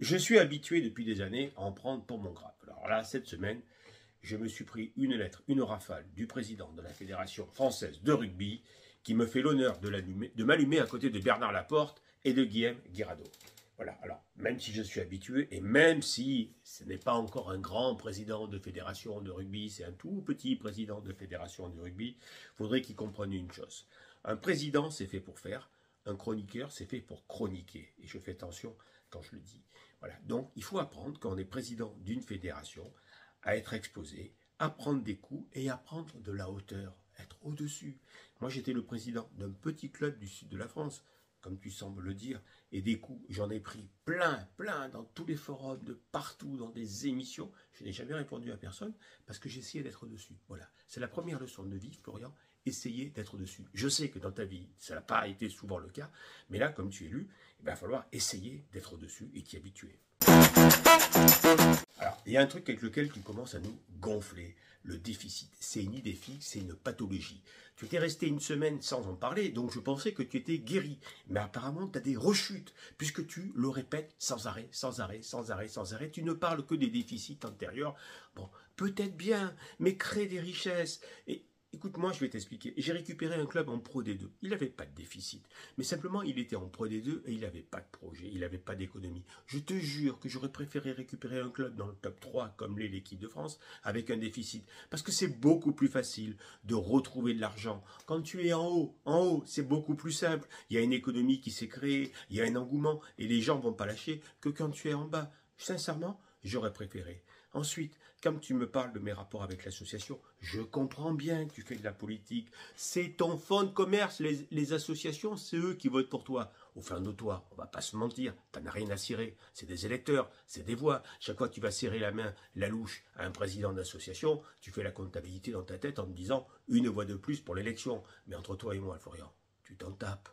Je suis habitué depuis des années à en prendre pour mon grade. Alors là, cette semaine, je me suis pris une lettre, une rafale du président de la Fédération française de rugby qui me fait l'honneur de m'allumer à côté de Bernard Laporte et de Guillaume Guiraudot. Voilà, alors, même si je suis habitué, et même si ce n'est pas encore un grand président de fédération de rugby, c'est un tout petit président de fédération de rugby, il faudrait qu'il comprenne une chose. Un président, c'est fait pour faire, un chroniqueur, c'est fait pour chroniquer. Et je fais attention quand je le dis. Voilà, donc il faut apprendre, quand on est président d'une fédération, à être exposé, à prendre des coups et à prendre de la hauteur, être au-dessus. Moi, j'étais le président d'un petit club du sud de la France, comme tu sembles le dire, et des coups, j'en ai pris plein, dans tous les forums, de partout, dans des émissions. Je n'ai jamais répondu à personne parce que j'essayais d'être au-dessus. Voilà, c'est la première leçon de vie, Florian, essayer d'être au-dessus. Je sais que dans ta vie, ça n'a pas été souvent le cas, mais là, comme tu es élu, il va falloir essayer d'être au-dessus et t'y habituer. Alors, il y a un truc avec lequel tu commences à nous gonfler, le déficit. C'est une idée fixe, c'est une pathologie. Tu étais resté une semaine sans en parler, donc je pensais que tu étais guéri. Mais apparemment, tu as des rechutes, puisque tu le répètes sans arrêt. Tu ne parles que des déficits antérieurs. Bon, peut-être bien, mais crée des richesses. Et écoute-moi, je vais t'expliquer. J'ai récupéré un club en Pro D2. Il n'avait pas de déficit. Mais simplement, il était en Pro D2 et il n'avait pas de projet, il n'avait pas d'économie. Je te jure que j'aurais préféré récupérer un club dans le top 3, comme l'est l'équipe de France, avec un déficit. Parce que c'est beaucoup plus facile de retrouver de l'argent. Quand tu es en haut, c'est beaucoup plus simple. Il y a une économie qui s'est créée, il y a un engouement et les gens ne vont pas lâcher que quand tu es en bas. Sincèrement, j'aurais préféré. Ensuite, comme tu me parles de mes rapports avec l'association, je comprends bien que tu fais de la politique. C'est ton fonds de commerce, les associations, c'est eux qui votent pour toi. Au fin de toi, on va pas se mentir, tu n'as rien à cirer. C'est des électeurs, c'est des voix. Chaque fois que tu vas serrer la main, la louche, à un président d'association, tu fais la comptabilité dans ta tête en me disant une voix de plus pour l'élection. Mais entre toi et moi, Florian, tu t'en tapes.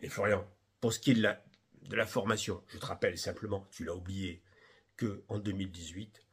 Et Florian, pour ce qui est de la formation, je te rappelle simplement, tu l'as oublié, qu'en 2018,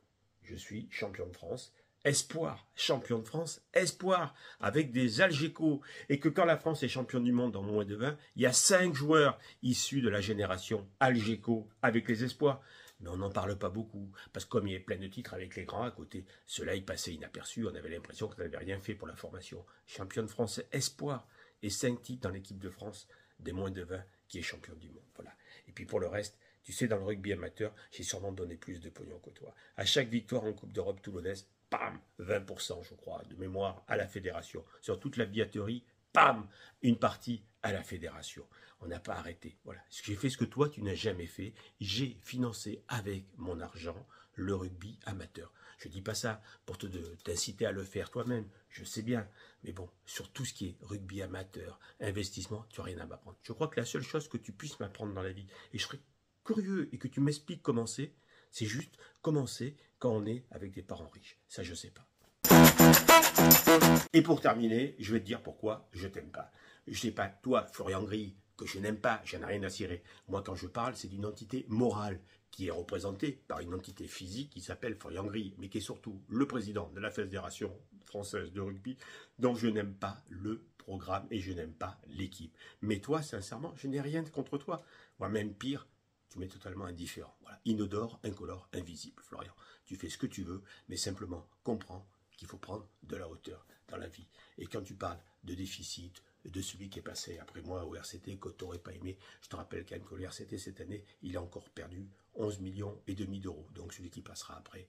je suis champion de France, espoir, champion de France, espoir, avec des Algeco, et que quand la France est championne du monde en moins de 20, il y a 5 joueurs issus de la génération Algeco avec les espoirs. Mais on n'en parle pas beaucoup, parce que comme il y a plein de titres avec les grands à côté, cela il passait inaperçu, on avait l'impression qu'on n'avait rien fait pour la formation. Champion de France, espoir, et 5 titres dans l'équipe de France des moins de 20 qui est champion du monde. Voilà. Et puis pour le reste, tu sais, dans le rugby amateur, j'ai sûrement donné plus de pognon que toi. À chaque victoire en Coupe d'Europe toulonnaise, pam, 20%, je crois, de mémoire à la fédération. Sur toute la billetterie, pam, une partie à la fédération. On n'a pas arrêté. Voilà. J'ai fait ce que toi, tu n'as jamais fait. J'ai financé avec mon argent le rugby amateur. Je ne dis pas ça pour t'inciter à le faire toi-même. Je sais bien. Mais bon, sur tout ce qui est rugby amateur, investissement, tu n'as rien à m'apprendre. Je crois que la seule chose que tu puisses m'apprendre dans la vie, et je serais curieux et que tu m'expliques comment c'est juste commencer quand on est avec des parents riches. Ça, je sais pas. Et pour terminer, je vais te dire pourquoi je t'aime pas. Je sais pas, toi, Florian Gris, que je n'aime pas, j'en ai rien à cirer. Moi, quand je parle, c'est d'une entité morale qui est représentée par une entité physique qui s'appelle Florian Gris, mais qui est surtout le président de la Fédération française de rugby, dont je n'aime pas le programme et je n'aime pas l'équipe. Mais toi, sincèrement, je n'ai rien contre toi. Moi, même pire, tu m'es totalement indifférent. Voilà. Inodore, incolore, invisible, Florian. Tu fais ce que tu veux, mais simplement comprends qu'il faut prendre de la hauteur dans la vie. Et quand tu parles de déficit, de celui qui est passé après moi au RCT, que tu n'aurais pas aimé, je te rappelle quand même que le RCT cette année, il a encore perdu 11,5 millions d'euros. Donc celui qui passera après,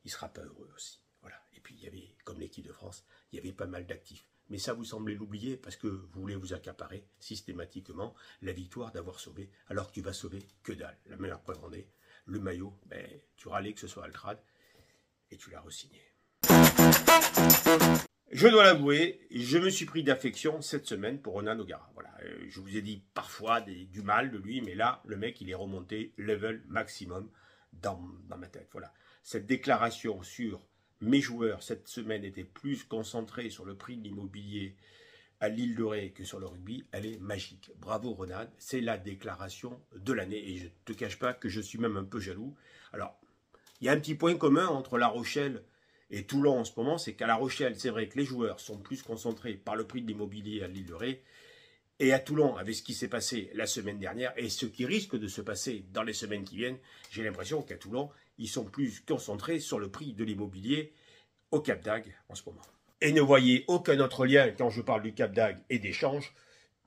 il ne sera pas heureux aussi. Voilà. Et puis il y avait, comme l'équipe de France, il y avait pas mal d'actifs. Mais ça, vous semblez l'oublier parce que vous voulez vous accaparer systématiquement la victoire d'avoir sauvé, alors que tu vas sauver que dalle. La meilleure preuve en est, le maillot, ben, tu râlais que ce soit Altrad et tu l'as re-signé. Je dois l'avouer, je me suis pris d'affection cette semaine pour Ronan O'Gara. Voilà, je vous ai dit parfois du mal de lui, mais là, le mec, il est remonté level maximum dans ma tête. Voilà, cette déclaration sur mes joueurs cette semaine était plus concentrée sur le prix de l'immobilier à l'île de Ré que sur le rugby, elle est magique. Bravo Ronan, c'est la déclaration de l'année et je ne te cache pas que je suis même un peu jaloux. Alors, il y a un petit point commun entre La Rochelle et Toulon en ce moment, c'est qu'à La Rochelle, c'est vrai que les joueurs sont plus concentrés par le prix de l'immobilier à l'île de Ré Et à Toulon, avec ce qui s'est passé la semaine dernière et ce qui risque de se passer dans les semaines qui viennent, j'ai l'impression qu'à Toulon, ils sont plus concentrés sur le prix de l'immobilier au Cap d'Agde en ce moment. Et ne voyez aucun autre lien quand je parle du Cap d'Agde et d'échanges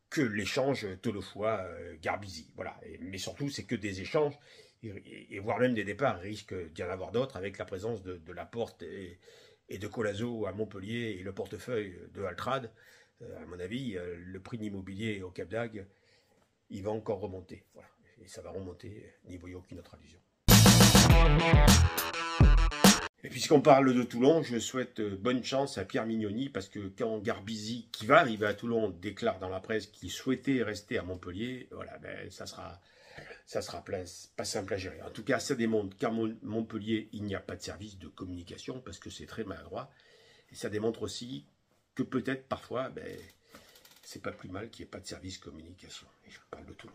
que l'échange Tolofoa-Garbizi. Voilà. Mais surtout, c'est que des échanges et voire même des départs. Il risque d'y en avoir d'autres avec la présence de Laporte et de Colazo à Montpellier et le portefeuille de Altrad. À mon avis, le prix de l'immobilier au Cap d'Agde, il va encore remonter. Voilà. Et ça va remonter, n'y voyez aucune autre allusion. Et puisqu'on parle de Toulon, je souhaite bonne chance à Pierre Mignoni, parce que quand Garbizi, qui va arriver à Toulon, déclare dans la presse qu'il souhaitait rester à Montpellier, voilà, ben, ça sera pas simple à gérer. En tout cas, ça démontre qu'à Montpellier, il n'y a pas de service de communication, parce que c'est très maladroit. Et ça démontre aussi que peut-être parfois, ben, c'est pas plus mal qu'il n'y ait pas de service de communication. Et je parle de Toulon.